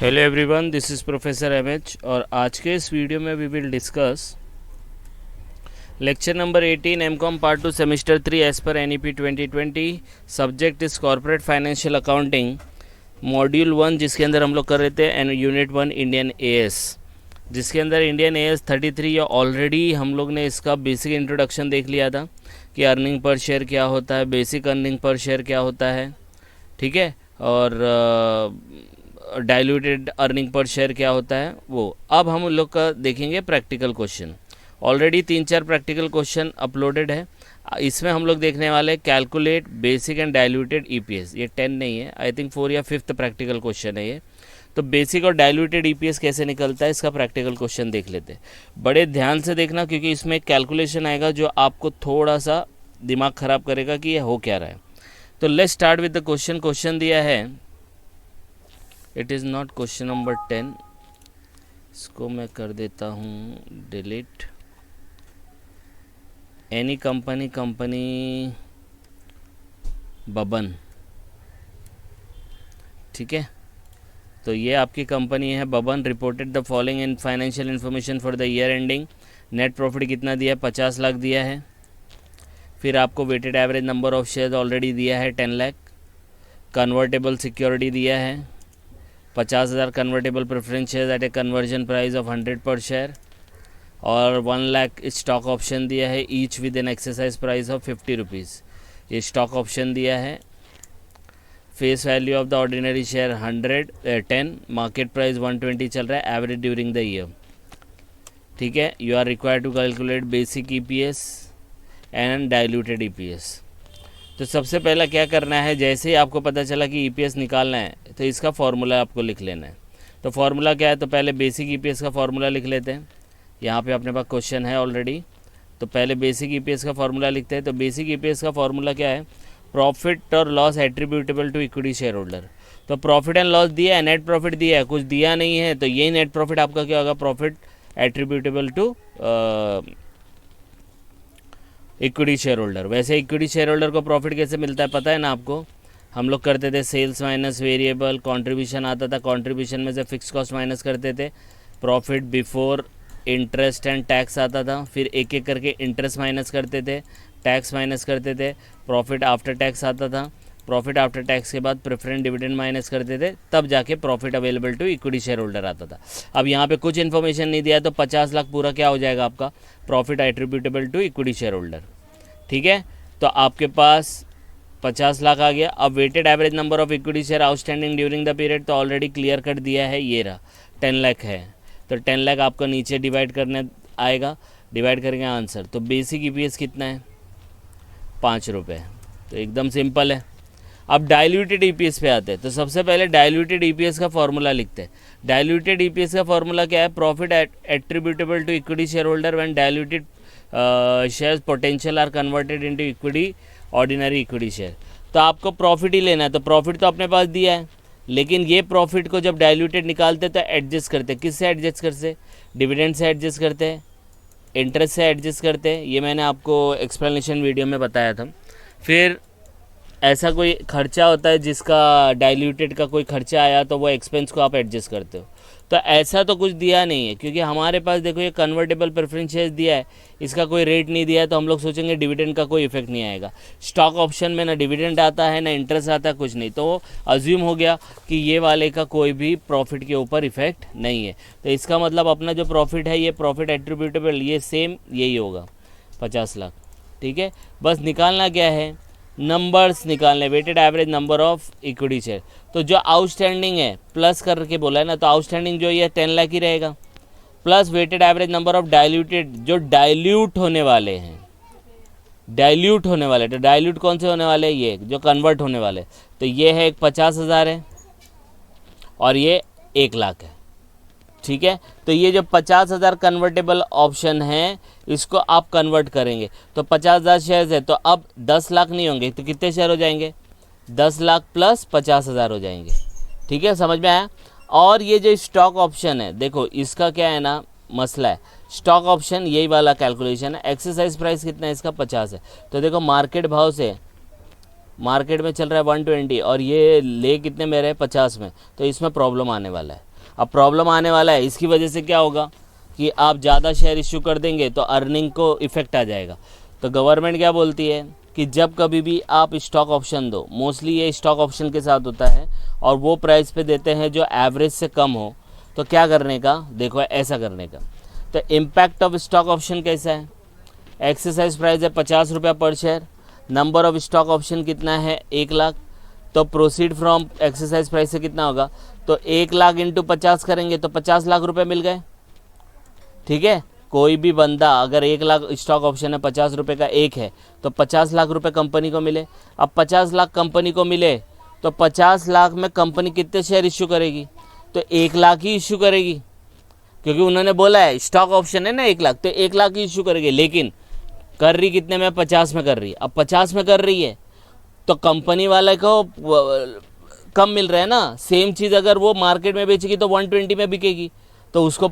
Hello everyone, this is professor MH और आज के इस वीडियो में we will discuss lecture number 18 MCom part 2 semester 3 as per NEP 2020। Subject is corporate financial accounting, module 1 जिसके अंदर हम लोग कर रहे थे एंड यूनिट 1 इंडियन एएस, जिसके अंदर इंडियन एएस 33 या ऑलरेडी हम लोग ने इसका बेसिक इंट्रोडक्शन देख लिया था कि अर्निंग पर शेयर क्या होता है, बेसिक अर्निंग पर शेयर क्या होता है, ठीक है, और डाइल्यूटेड अर्निंग पर शेयर क्या होता है वो। अब हम लोग का देखेंगे practical question. Already 3-4 practical question uploaded है। इसमें हम लोग देखने वाले calculate basic and diluted EPS. ये 10 नहीं है, आई थिंक 4 या 5th प्रैक्टिकल क्वेश्चन है ये। तो बेसिक और डाइल्यूटेड ईपीएस कैसे निकलता है इसका प्रैक्टिकल क्वेश्चन देख लेते हैं। बड़े ध्यान से देखना क्योंकि इसमें एक कैलकुलेशन आएगा जो आपको थोड़ा सा दिमाग ख़राब करेगा कि ये हो क्या रहा है। तो let's start with the question. Question दिया है, it is not question number 10, इसको मैं कर देता हूँ डिलीट। एनी कंपनी बबन, ठीक है। तो ये आपकी कंपनी है Baban. Reported the following in financial information for the year ending. Net profit कितना दिया है? 50 लाख दिया है। फिर आपको weighted average number of share already दिया है 10 लाख। कन्वर्टेबल सिक्योरिटी दिया है 50,000 convertible preference share at a conversion price of 100 per share, और 1 लाख स्टॉक ऑप्शन दिया है each with an exercise price of 50 rupees. ये स्टॉक ऑप्शन दिया है। Face value of the ordinary share 10, market price 120 चल रहा है एवरेज ड्यूरिंग द ईयर, ठीक है। You are required to calculate basic EPS and diluted EPS. तो सबसे पहला क्या करना है, जैसे ही आपको पता चला कि ईपीएस निकालना है तो इसका फार्मूला आपको लिख लेना है। तो फार्मूला क्या है? तो पहले बेसिक ईपीएस का फार्मूला लिख लेते हैं। यहाँ पे अपने पास क्वेश्चन है ऑलरेडी, तो पहले बेसिक ईपीएस का फार्मूला लिखते हैं। तो बेसिक ईपीएस का फार्मूला क्या है? प्रॉफिट और loss attributable to equity share holder. तो प्रॉफिट एंड लॉस दिया है, नेट प्रॉफिट दिया है, कुछ दिया नहीं है, तो यही नेट प्रॉफिट आपका क्या होगा? Profit attributable to equity share holder. वैसे इक्विटी शेयर होल्डर को प्रॉफिट कैसे मिलता है पता है ना आपको? हम लोग करते थे सेल्स माइनस वेरिएबल, कंट्रीब्यूशन आता था, कंट्रीब्यूशन में से फिक्स कॉस्ट माइनस करते थे, profit before interest and tax आता था, फिर एक एक करके इंटरेस्ट माइनस करते थे, टैक्स माइनस करते थे, प्रॉफिट आफ्टर टैक्स आता था, प्रॉफिट आफ्टर टैक्स के बाद प्रेफरेंस डिविडेंड माइनस करते थे, तब जाके profit available to equity share holder आता था। अब यहाँ पे कुछ इन्फॉर्मेशन नहीं दिया तो 50 लाख पूरा क्या हो जाएगा आपका? Profit attributable to equity share holder, ठीक है। तो आपके पास 50 लाख आ गया। अब weighted average number of equity share outstanding during the period तो ऑलरेडी क्लियर कर दिया है, ये रहा 10 लाख है। तो 10 लाख आपको नीचे डिवाइड करने आएगा, डिवाइड करेंगे आंसर। तो बेसिक ईपीएस कितना है? 5 रुपये। तो एकदम सिंपल है। अब डाइल्यूटेड ईपीएस पे आते हैं। तो सबसे पहले डाइल्यूटेड ईपीएस का फॉर्मूला लिखते हैं। डाइल्यूटेड ईपीएस का फॉर्मूला क्या है? Profit attributable to equity share holder when diluted shares potential are converted into equity ordinary equity share. तो आपको प्रॉफिट ही लेना है। तो प्रॉफिट तो अपने पास दिया है, लेकिन ये प्रॉफिट को जब डाइल्यूटेड निकालते तो एडजस्ट करते। किससे एडजस्ट करते? डिविडेंड से एडजस्ट करते हैं, इंटरेस्ट से एडजस्ट करते हैं। ये मैंने आपको एक्सप्लेनेशन वीडियो में बताया था। फिर ऐसा कोई खर्चा होता है जिसका डाइल्यूटेड का कोई खर्चा आया तो वो एक्सपेंस को आप एडजस्ट करते हो। तो ऐसा तो कुछ दिया नहीं है, क्योंकि हमारे पास देखो ये कन्वर्टेबल प्रेफरेंस शेयर्स दिया है, इसका कोई रेट नहीं दिया है, तो हम लोग सोचेंगे डिविडेंड का कोई इफेक्ट नहीं आएगा। स्टॉक ऑप्शन में ना डिविडेंड आता है ना इंटरेस्ट आता है, कुछ नहीं, तो अज्यूम हो गया कि ये वाले का कोई भी प्रॉफिट के ऊपर इफेक्ट नहीं है। तो इसका मतलब अपना जो प्रॉफिट है ये प्रॉफिट एट्रीब्यूटेबल ये सेम यही होगा 50 लाख, ठीक है। बस निकालना क्या है? नंबर्स निकालने, weighted average number of equity share. तो जो आउटस्टैंडिंग है प्लस करके बोला है ना, तो आउटस्टैंडिंग जो ये 10 लाख ही रहेगा, plus weighted average number of diluted जो डाइल्यूट होने वाले हैं, डाइल्यूट होने वाले। तो डाइल्यूट कौन से होने वाले हैं? ये जो कन्वर्ट होने वाले। तो ये है एक 50,000 है और ये 1 लाख है, ठीक है। तो ये जो 50,000 कन्वर्टेबल ऑप्शन है इसको आप कन्वर्ट करेंगे तो 50,000 शेयर्स है, तो अब 10 लाख नहीं होंगे तो कितने शेयर हो जाएंगे? 10 लाख प्लस 50,000 हो जाएंगे, ठीक है। समझ में आया? और ये जो स्टॉक ऑप्शन है देखो, इसका क्या है ना मसला है। स्टॉक ऑप्शन यही वाला कैलकुलेशन है। एक्सरसाइज प्राइस कितना है इसका? 50 है। तो देखो मार्केट भाव से मार्केट में चल रहा है 120 और ये ले कितने में रहे 50 में, तो इसमें प्रॉब्लम आने वाला है। अब प्रॉब्लम आने वाला है, इसकी वजह से क्या होगा कि आप ज़्यादा शेयर इश्यू कर देंगे तो अर्निंग को इफ़ेक्ट आ जाएगा। तो गवर्नमेंट क्या बोलती है कि जब कभी भी आप स्टॉक ऑप्शन दो, मोस्टली ये स्टॉक ऑप्शन के साथ होता है और वो प्राइस पे देते हैं जो एवरेज से कम हो, तो क्या करने का, देखो ऐसा करने का। तो इम्पैक्ट ऑफ स्टॉक ऑप्शन कैसा है, एक्सरसाइज प्राइस है 50 रुपया पर share, number of stock option कितना है 1 लाख, तो प्रोसीड फ्रॉम एक्सरसाइज प्राइस से कितना होगा, तो 1 लाख इंटू 50 करेंगे तो 50 लाख रुपए मिल गए। ठीक है, कोई भी बंदा अगर 1 लाख स्टॉक ऑप्शन है 50 रुपये का एक है तो 50 लाख रुपए कंपनी को मिले। अब 50 लाख कंपनी को मिले तो 50 लाख में कंपनी कितने शेयर इश्यू करेगी, तो 1 लाख ही इश्यू करेगी, क्योंकि उन्होंने बोला है स्टॉक ऑप्शन है ना 1 लाख, तो 1 लाख ही इश्यू करेगी। लेकिन कर रही कितने में, 50 में कर रही है। अब 50 में कर रही है तो कंपनी वाले को कम मिल रहा है ना। सेम चीज़ अगर वो मार्केट में बेचेगी तो 120 में बिकेगी, तो उसको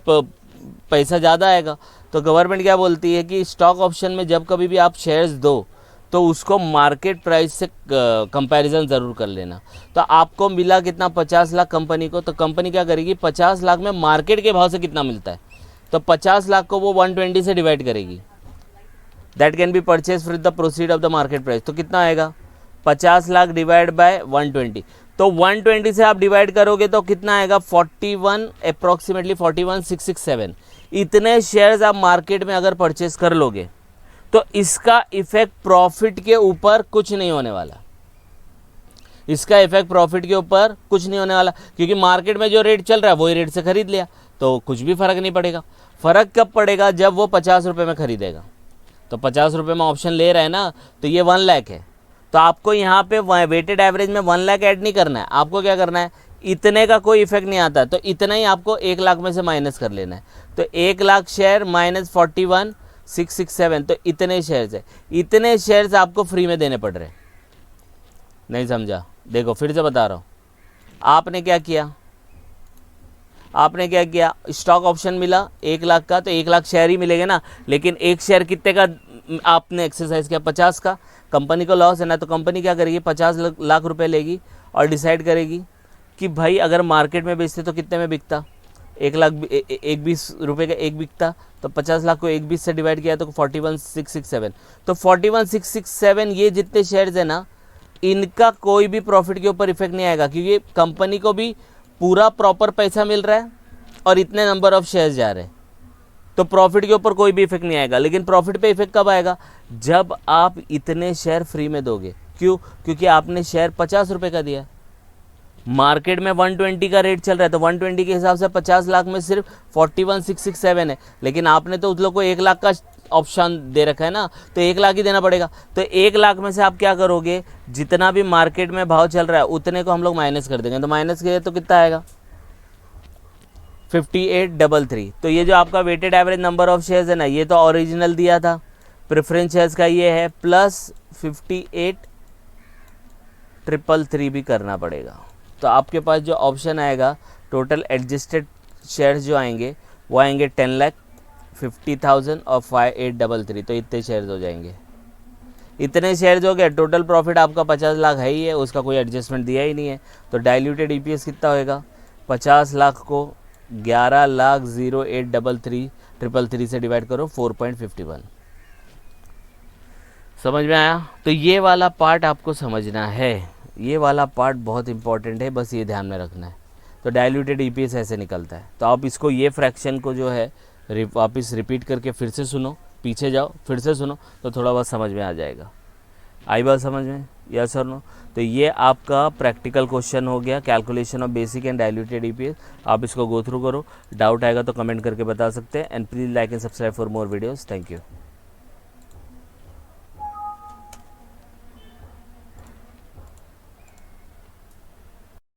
पैसा ज़्यादा आएगा। तो गवर्नमेंट क्या बोलती है कि स्टॉक ऑप्शन में जब कभी भी आप शेयर्स दो तो उसको मार्केट प्राइस से कंपैरिजन ज़रूर कर लेना। तो आपको मिला कितना, 50 लाख कंपनी को, तो कंपनी क्या करेगी 50 लाख में मार्केट के भाव से कितना मिलता है, तो 50 लाख को वो 120 से डिवाइड करेगी। That can be purchase with the proceed of the market price. तो कितना आएगा, 50 लाख डिवाइड बाय 120, तो 120 से आप डिवाइड करोगे तो कितना आएगा 41, अप्रॉक्सीमेटली 41,667। इतने शेयर्स आप मार्केट में अगर परचेज कर लोगे तो इसका इफेक्ट प्रॉफिट के ऊपर कुछ नहीं होने वाला। इसका इफेक्ट प्रॉफिट के ऊपर कुछ नहीं होने वाला, क्योंकि मार्केट में जो रेट चल रहा है वही रेट से खरीद लिया, तो कुछ भी फर्क नहीं पड़ेगा। फर्क कब पड़ेगा, जब वो 50 रुपये में खरीदेगा। तो 50 रुपये में ऑप्शन ले रहा है ना, तो ये 1 लाख है, तो आपको यहाँ पे वेटेड एवरेज में 1 लाख ऐड नहीं करना है। आपको क्या करना है, इतने का कोई इफेक्ट नहीं आता, तो इतना ही आपको 1 लाख में से माइनस कर लेना है। तो 1 लाख शेयर माइनस 41,667, तो इतने शेयर्स है, इतने शेयर्स आपको फ्री में देने पड़ रहे। नहीं समझा, देखो फिर से बता रहा हूँ। आपने क्या किया, स्टॉक ऑप्शन मिला 1 लाख का, तो 1 लाख शेयर ही मिलेगा ना, लेकिन एक शेयर कितने का आपने एक्सरसाइज किया, 50 का। कंपनी को लॉस है ना, तो कंपनी क्या करेगी, 50 लाख रुपए लेगी और डिसाइड करेगी कि भाई अगर मार्केट में बेचते तो कितने में बिकता, 1 लाख 20 रुपये का एक बिकता, तो 50 लाख को 20 से डिवाइड किया तो 41,667। तो 41,667 ये जितने शेयर्स है ना, इनका कोई भी प्रॉफिट के ऊपर इफेक्ट नहीं आएगा, क्योंकि कंपनी को भी पूरा प्रॉपर पैसा मिल रहा है और इतने नंबर ऑफ शेयर्स जा रहे हैं, तो प्रॉफिट के ऊपर कोई भी इफेक्ट नहीं आएगा। लेकिन प्रॉफिट पे इफेक्ट कब आएगा, जब आप इतने शेयर फ्री में दोगे। क्यों, क्योंकि आपने शेयर 50 रुपये का दिया, मार्केट में 120 का रेट चल रहा है, तो 120 के हिसाब से 50 लाख में सिर्फ 41,667 है, लेकिन आपने तो उस लोग को 1 लाख का ऑप्शन दे रखा है ना, तो 1 लाख ही देना पड़ेगा। तो 1 लाख में से आप क्या करोगे, जितना भी मार्केट में भाव चल रहा है उतने को हम लोग माइनस कर देंगे। तो माइनस किए तो कितना आएगा, 5833। तो ये जो आपका weighted average number of shares है ना, ये तो ओरिजिनल दिया था, प्रेफरेंस शेयर्स का ये है, प्लस 5833 भी करना पड़ेगा। तो आपके पास जो ऑप्शन आएगा, टोटल एडजस्टेड शेयर्स जो आएंगे वो आएंगे 10,50,000 और 5833, तो इतने शेयर्स हो जाएंगे। इतने शेयर्स हो गए, टोटल प्रॉफिट आपका 50 लाख है ही है, उसका कोई एडजस्टमेंट दिया ही नहीं है। तो डाइल्यूटेड ईपीएस कितना होएगा, 50 लाख को 11,08,33 से डिवाइड करो, 4.51। समझ में आया। तो ये वाला पार्ट आपको समझना है, ये वाला पार्ट बहुत इंपॉर्टेंट है, बस ये ध्यान में रखना है। तो डाइल्यूटेड ईपीएस ऐसे निकलता है। तो आप इसको, ये फ्रैक्शन को जो है वापस रिपीट करके फिर से सुनो, पीछे जाओ फिर से सुनो, तो थोड़ा बहुत समझ में आ जाएगा। आई बात समझ में, यस और नो। तो ये आपका प्रैक्टिकल क्वेश्चन हो गया, calculation of basic and diluted EPS. आप इसको गो थ्रू करो, डाउट आएगा तो कमेंट करके बता सकते हैं। And please like and subscribe for more videos. Thank you.